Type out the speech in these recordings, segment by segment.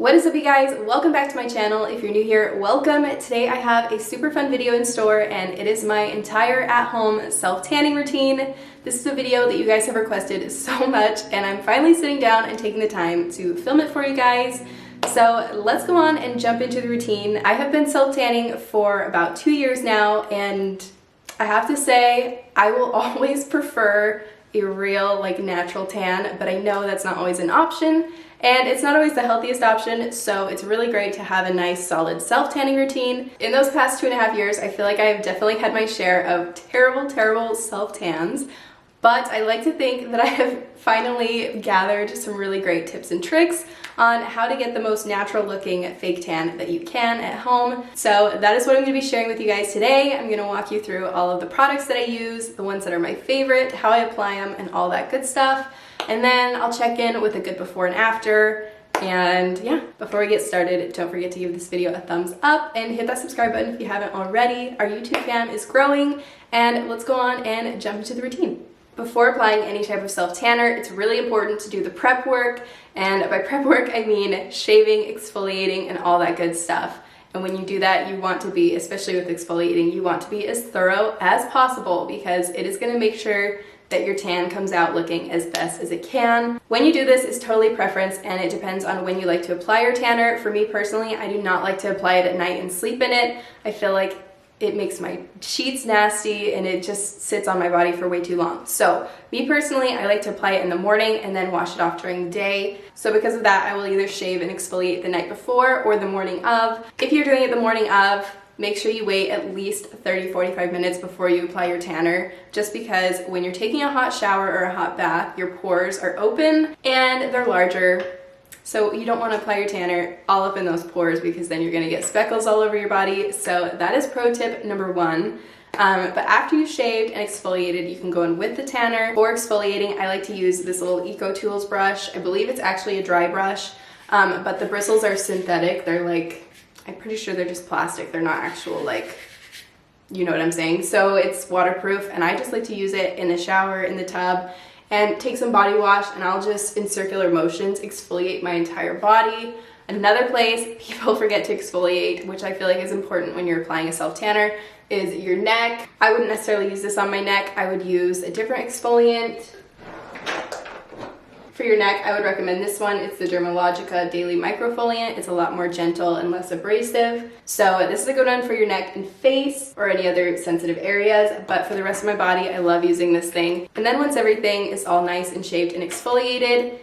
What is up, you guys? Welcome back to my channel. If you're new here, welcome. Today I have a super fun video in store, and it is my entire at-home self-tanning routine. This is a video that you guys have requested so much, and I'm finally sitting down and taking the time to film it for you guys. So let's go on and jump into the routine. I have been self-tanning for about 2 years now, and I have to say I will always prefer a real, natural tan, but I know that's not always an option. And it's not always the healthiest option, so it's really great to have a nice solid self-tanning routine. In those past 2.5 years, I feel like I've definitely had my share of terrible self-tans, but I like to think that I have finally gathered some really great tips and tricks on how to get the most natural looking fake tan that you can at home. So that is what I'm going to be sharing with you guys today. I'm going to walk you through all of the products that I use, the ones that are my favorite, how I apply them, and all that good stuff. And then I'll check in with a good before and after. And yeah, before we get started, don't forget to give this video a thumbs up and hit that subscribe button if you haven't already. Our YouTube fam is growing, and let's go on and jump into the routine. Before applying any type of self-tanner, it's really important to do the prep work. And by prep work, I mean shaving, exfoliating, and all that good stuff. And when you do that, you want to be, especially with exfoliating, you want to be as thorough as possible, because it is going to make sure that your tan comes out looking as best as it can. When you do this, it's totally preference, and it depends on when you like to apply your tanner. For me personally, I do not like to apply it at night and sleep in it. I feel like it makes my sheets nasty and it just sits on my body for way too long. So me personally, I like to apply it in the morning and then wash it off during the day. So because of that, I will either shave and exfoliate the night before or the morning of. If you're doing it the morning of, make sure you wait at least 30-45 minutes before you apply your tanner, just because when you're taking a hot shower or a hot bath, your pores are open and they're larger. So you don't want to apply your tanner all up in those pores, because then you're going to get speckles all over your body. So that is pro tip number one. But after you've shaved and exfoliated, you can go in with the tanner. For exfoliating, I like to use this little Eco Tools brush. I believe it's actually a dry brush, but the bristles are synthetic. They're I'm pretty sure they're just plastic. They're not actual, you know what I'm saying. So it's waterproof, and I just like to use it in the shower, in the tub, and take some body wash, and I'll just, in circular motions, exfoliate my entire body. Another place people forget to exfoliate, which I feel like is important when you're applying a self-tanner, is your neck. I wouldn't necessarily use this on my neck. I would use a different exfoliant. For your neck, I would recommend this one. It's the Dermalogica Daily Microfoliant. It's a lot more gentle and less abrasive. So this is a good one for your neck and face or any other sensitive areas. But for the rest of my body, I love using this thing. And then once everything is all nice and shaved and exfoliated,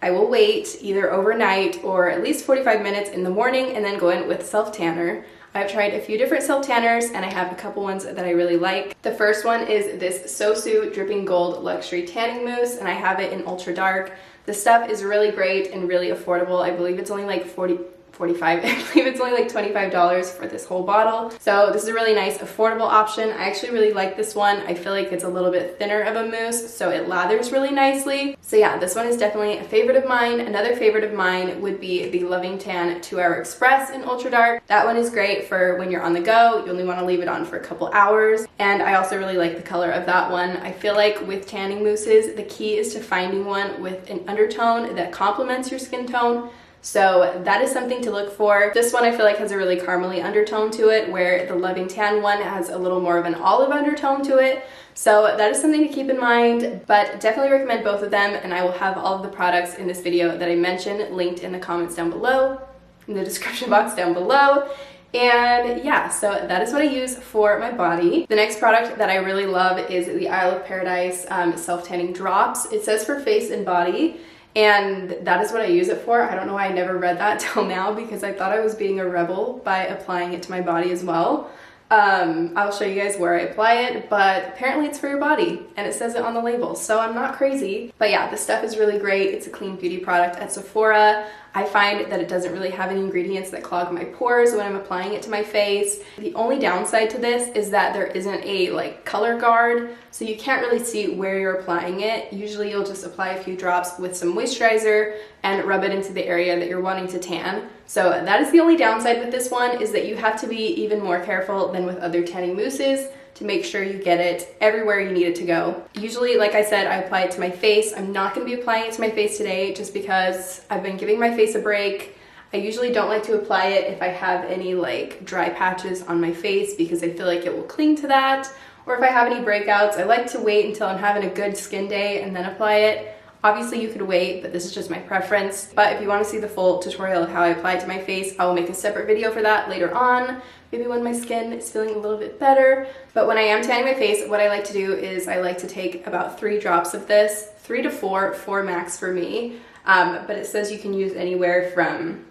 I will wait either overnight or at least 45 minutes in the morning and then go in with self-tanner. I've tried a few different self-tanners, and I have a couple ones that I really like. The first one is this Sosu Dripping Gold Luxury Tanning Mousse, and I have it in ultra dark. The stuff is really great and really affordable. I believe it's only like $45. I believe it's only like $25 for this whole bottle. So this is a really nice affordable option. I actually really like this one. I feel like it's a little bit thinner of a mousse, so it lathers really nicely. So yeah, this one is definitely a favorite of mine. Another favorite of mine would be the Loving Tan 2-Hour Express in ultra dark. That one is great for when you're on the go. You only want to leave it on for a couple hours. And I also really like the color of that one. I feel like with tanning mousses, the key is to finding one with an undertone that complements your skin tone. So that is something to look for. This one I feel like has a really caramely undertone to it, where the Loving Tan one has a little more of an olive undertone to it. So that is something to keep in mind, but definitely recommend both of them, and I will have all of the products in this video that I mentioned linked in the comments down below, in the description box down below. And yeah, so that is what I use for my body. The next product that I really love is the Isle of Paradise Self-Tanning Drops. It says for face and body, and that is what I use it for. I don't know why I never read that till now, because I thought I was being a rebel by applying it to my body as well. I'll show you guys where I apply it, but apparently it's for your body, and it says it on the label, so I'm not crazy. But yeah, this stuff is really great. It's a clean beauty product at Sephora. I find that it doesn't really have any ingredients that clog my pores when I'm applying it to my face. The only downside to this is that there isn't a color guard, so you can't really see where you're applying it. Usually you'll just apply a few drops with some moisturizer and rub it into the area that you're wanting to tan. So that is the only downside with this one, is that you have to be even more careful than with other tanning mousses to make sure you get it everywhere you need it to go. Usually, like I said, I apply it to my face. I'm not going to be applying it to my face today just because I've been giving my face a break. I usually don't like to apply it if I have any like dry patches on my face because I feel like it will cling to that. Or if I have any breakouts, I like to wait until I'm having a good skin day and then apply it. Obviously you could wait, but this is just my preference. But if you want to see the full tutorial of how I apply it to my face, I will make a separate video for that later on. Maybe when my skin is feeling a little bit better. But when I am tanning my face, what I like to do is I like to take about 3 drops of this, 3 to 4, 4 max for me. But it says you can use anywhere from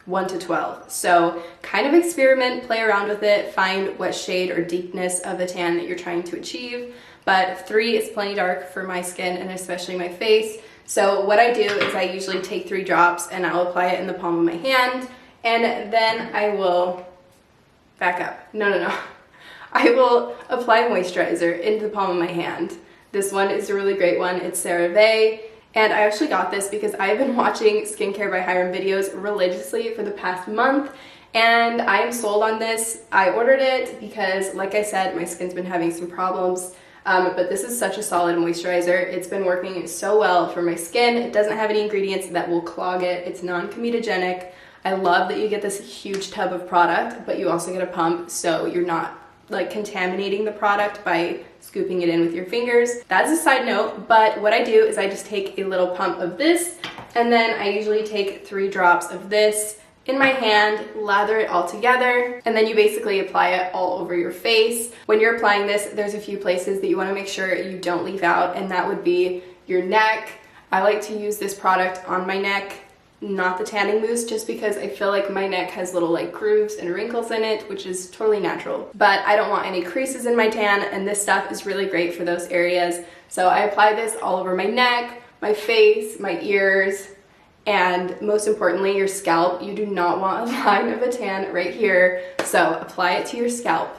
1 to 12. So kind of experiment, play around with it, find what shade or deepness of the tan that you're trying to achieve. But 3 is plenty dark for my skin and especially my face. So what I do is I usually take 3 drops and I'll apply it in the palm of my hand, and then I will back up. No. I will apply moisturizer into the palm of my hand. This one is a really great one. It's CeraVe. And I actually got this because I've been watching Skincare by Hiram videos religiously for the past month, and I am sold on this. I ordered it because, like I said, my skin's been having some problems, but this is such a solid moisturizer. It's been working so well for my skin. It doesn't have any ingredients that will clog it. It's non-comedogenic. I love that you get this huge tub of product, but you also get a pump, so you're not like contaminating the product by scooping it in with your fingers. That's a side note, but what I do is I just take a little pump of this, and then I usually take 3 drops of this in my hand, lather it all together, and then you basically apply it all over your face. When you're applying this, there's a few places that you want to make sure you don't leave out, and that would be your neck. I like to use this product on my neck, not the tanning mousse, just because I feel like my neck has little like grooves and wrinkles in it, which is totally natural. But I don't want any creases in my tan, and this stuff is really great for those areas. So I apply this all over my neck, my face, my ears, and most importantly, your scalp. You do not want a line of a tan right here, so apply it to your scalp.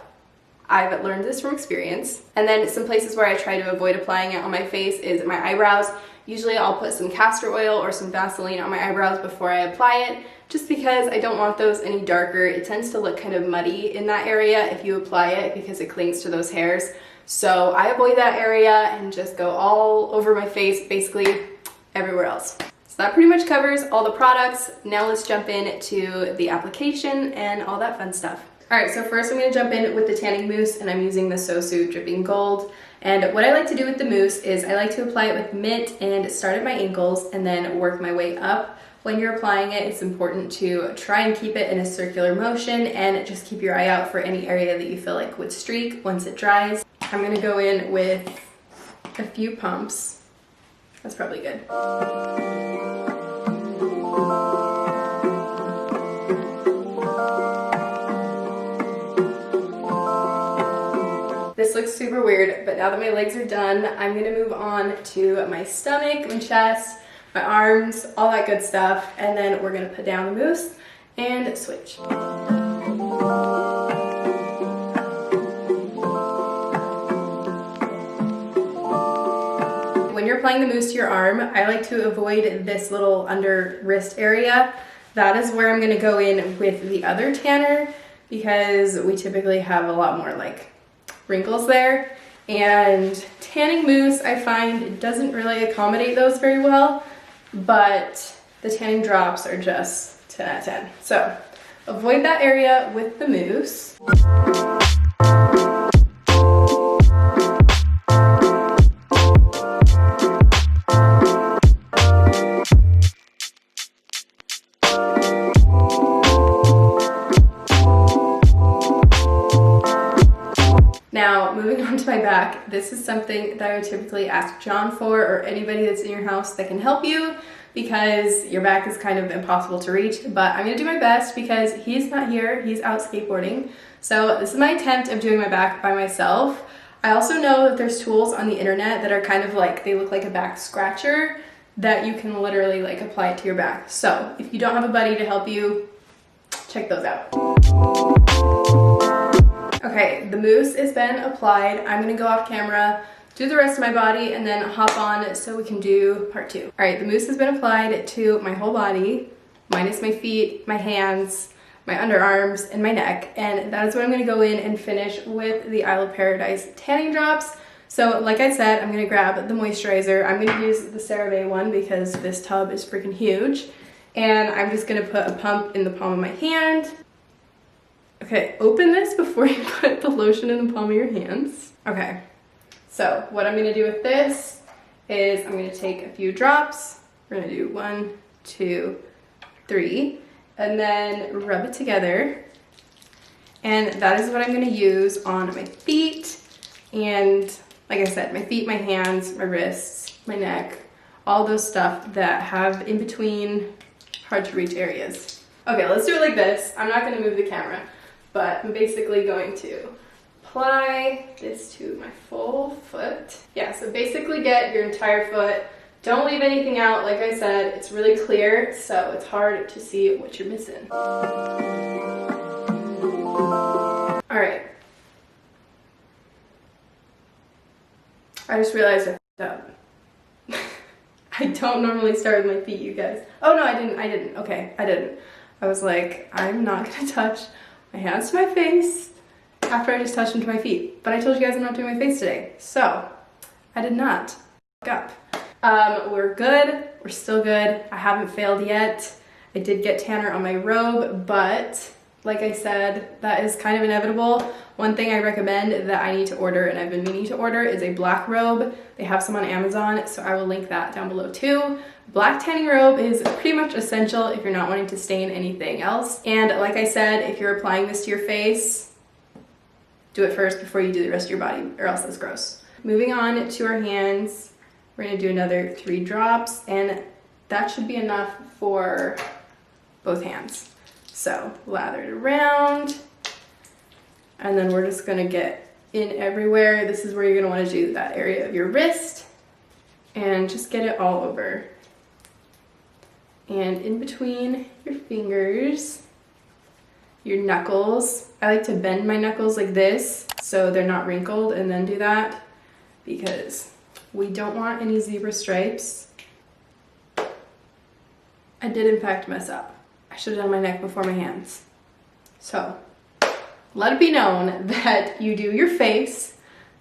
I've learned this from experience. And then some places where I try to avoid applying it on my face is my eyebrows. Usually I'll put some castor oil or some Vaseline on my eyebrows before I apply it, just because I don't want those any darker. It tends to look kind of muddy in that area if you apply it because it clings to those hairs. So I avoid that area and just go all over my face, basically everywhere else. So that pretty much covers all the products. Now let's jump into the application and all that fun stuff. All right, so first I'm gonna jump in with the tanning mousse, and I'm using the Sosu Dripping Gold. And what I like to do with the mousse is I like to apply it with mitt and start at my ankles and then work my way up. When you're applying it, it's important to try and keep it in a circular motion and just keep your eye out for any area that you feel like would streak once it dries. I'm gonna go in with a few pumps. That's probably good. This looks super weird, but now that my legs are done, I'm gonna move on to my stomach, my chest, my arms, all that good stuff, and then we're gonna put down the mousse and switch. When you're applying the mousse to your arm, I like to avoid this little under wrist area. That is where I'm gonna go in with the other tanner, because we typically have a lot more like wrinkles there, and tanning mousse I find doesn't really accommodate those very well, but the tanning drops are just 10 out of 10. So avoid that area with the mousse. Now, moving on to my back, this is something that I would typically ask John for, or anybody that's in your house that can help you, because your back is kind of impossible to reach, but I'm gonna do my best because he's not here, he's out skateboarding. So this is my attempt of doing my back by myself. I also know that there's tools on the internet that are kind of like, they look like a back scratcher that you can literally like apply it to your back. So if you don't have a buddy to help you, check those out. Okay, the mousse has been applied. I'm gonna go off camera, do the rest of my body, and then hop on so we can do part 2. All right, the mousse has been applied to my whole body, minus my feet, my hands, my underarms, and my neck. And that is what I'm gonna go in and finish with the Isle of Paradise tanning drops. So like I said, I'm gonna grab the moisturizer. I'm gonna use the CeraVe one because this tub is freaking huge. And I'm just gonna put a pump in the palm of my hand. Okay, open this before you put the lotion in the palm of your hands. Okay, so what I'm gonna do with this is I'm gonna take a few drops. We're gonna do 1, 2, 3, and then rub it together. And that is what I'm gonna use on my feet. And like I said, my feet, my hands, my wrists, my neck, all those stuff that have in between hard to reach areas. Okay, let's do it like this. I'm not gonna move the camera, but I'm basically going to apply this to my full foot. Yeah, so basically get your entire foot. Don't leave anything out. Like I said, it's really clear, so it's hard to see what you're missing. All right. I just realized I f***ed up. I don't normally start with my feet, you guys. Oh no, I didn't. Okay, I didn't. I was like, I'm not gonna touch my hands to my face after I just touched them to my feet. But I told you guys I'm not doing my face today. So, I did not f*** up. We're good, we're still good. I haven't failed yet. I did get tanner on my robe, but like I said, that is kind of inevitable. One thing I recommend that I need to order, and I've been meaning to order, is a black robe. They have some on Amazon, so I will link that down below too. Black tanning robe is pretty much essential if you're not wanting to stain anything else. And like I said, if you're applying this to your face, do it first before you do the rest of your body, or else that's gross. Moving on to our hands, we're gonna do another 3 drops, and that should be enough for both hands. So lather it around, and then we're just gonna get in everywhere. This is where you're gonna wanna do that area of your wrist, and just get it all over. And in between your fingers, your knuckles. I like to bend my knuckles like this so they're not wrinkled, and then do that because we don't want any zebra stripes. I did in fact mess up. I should have done my neck before my hands. So let it be known that you do your face,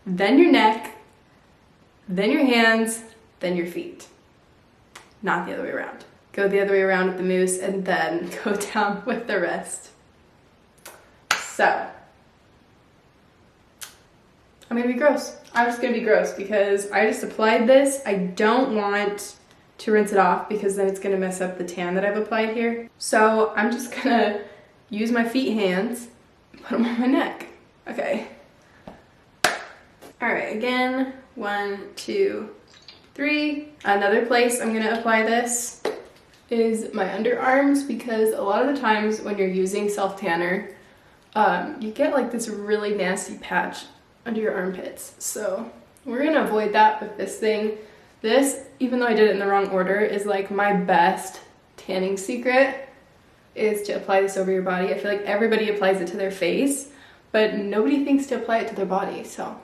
then your neck, then your hands, then your feet. Not the other way around. Go the other way around with the mousse and then go down with the rest. So I'm gonna be gross. I'm just gonna be gross because I just applied this. I don't want to rinse it off because then it's gonna mess up the tan that I've applied here. So I'm just gonna use my feet hands, put them on my neck. Okay. All right, again, 1, 2, 3. Another place I'm gonna apply this is my underarms, because a lot of the times when you're using self-tanner, you get like this really nasty patch under your armpits. So we're gonna avoid that with this thing. This, even though I did it in the wrong order, is like my best tanning secret, is to apply this over your body. I feel like everybody applies it to their face, but nobody thinks to apply it to their body, so.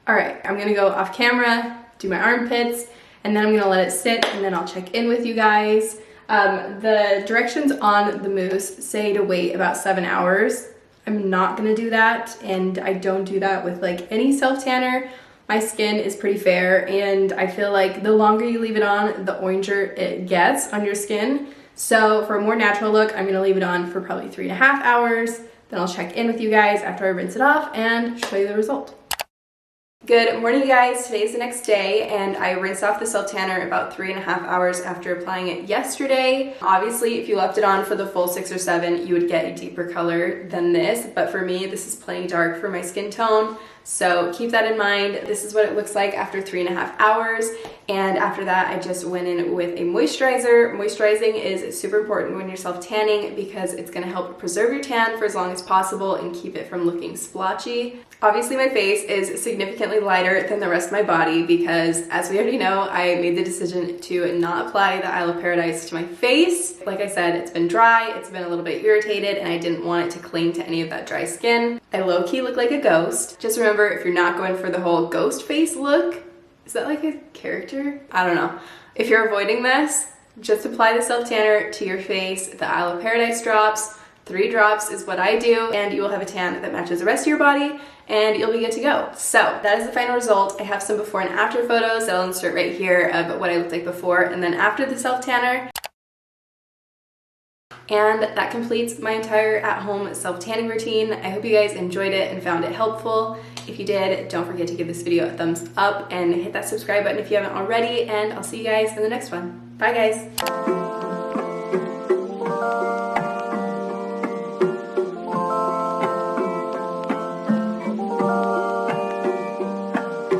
All right, I'm gonna go off camera, do my armpits, and then I'm gonna let it sit, and then I'll check in with you guys. The directions on the mousse say to wait about 7 hours. I'm not gonna do that, and I don't do that with like any self-tanner. My skin is pretty fair, and I feel like the longer you leave it on, the oranger it gets on your skin. So for a more natural look, I'm gonna leave it on for probably 3.5 hours. Then I'll check in with you guys after I rinse it off and show you the result. Good morning, you guys. Today's the next day, and I rinsed off the self-tanner about 3.5 hours after applying it yesterday. Obviously, if you left it on for the full 6 or 7, you would get a deeper color than this, but for me, this is plenty dark for my skin tone. So keep that in mind. This is what it looks like after 3.5 hours. And after that, I just went in with a moisturizer. Moisturizing is super important when you're self-tanning because it's gonna help preserve your tan for as long as possible and keep it from looking splotchy. Obviously, my face is significantly lighter than the rest of my body because, as we already know, I made the decision to not apply the Isle of Paradise to my face. Like I said, it's been dry, it's been a little bit irritated, and I didn't want it to cling to any of that dry skin. I low-key look like a ghost. Just remember, if you're not going for the whole ghost face look, is that like a character? I don't know. If you're avoiding this, just apply the self-tanner to your face, the Isle of Paradise drops. 3 drops is what I do, and you will have a tan that matches the rest of your body, and you'll be good to go. So that is the final result. I have some before and after photos that I'll insert right here of what I looked like before and then after the self-tanner. And that completes my entire at-home self-tanning routine. I hope you guys enjoyed it and found it helpful. If you did, don't forget to give this video a thumbs up and hit that subscribe button if you haven't already, and I'll see you guys in the next one. Bye guys.